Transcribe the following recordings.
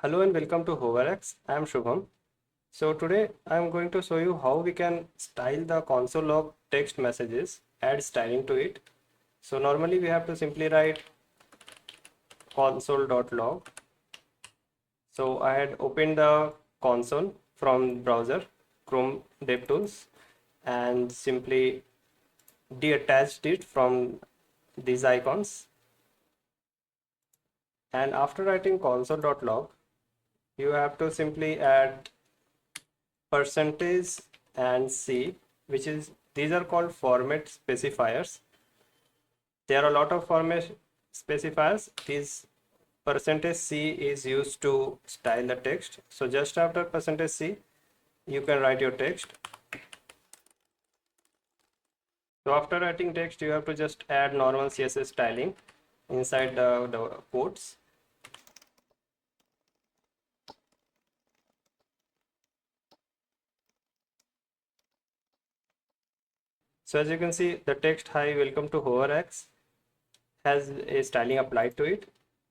Hello and welcome to HoverX. I am Shubham. So today I am going to show you how we can style the console log text messages, add styling to it. So normally we have to simply write console.log. So I had opened the console from browser, Chrome DevTools, and simply detached it from these icons. And after writing console.log, you have to simply add percentage and C, which is these are called format specifiers. There are a lot of format specifiers. This percentage C is used to style the text. So just after percentage C, you can write your text. So after writing text, you have to just add normal CSS styling inside the quotes. So as you can see, the text "Hi, welcome to HoverX" has a styling applied to it.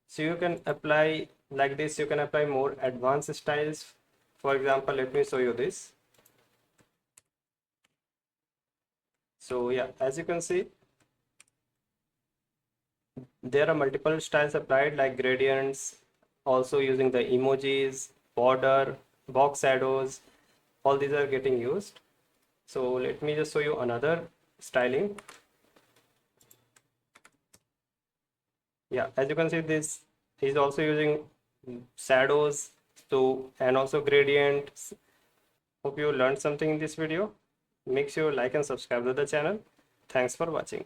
So you can apply like this, you can apply more advanced styles. For example, let me show you this. So yeah, as you can see, there are multiple styles applied like gradients, also using the emojis, border, box shadows, all these are getting used. So let me just show you another styling. Yeah, as you can see, this is also using shadows, so and also gradients. Hope you learned something in this video. Make sure you like and subscribe to the channel. Thanks for watching.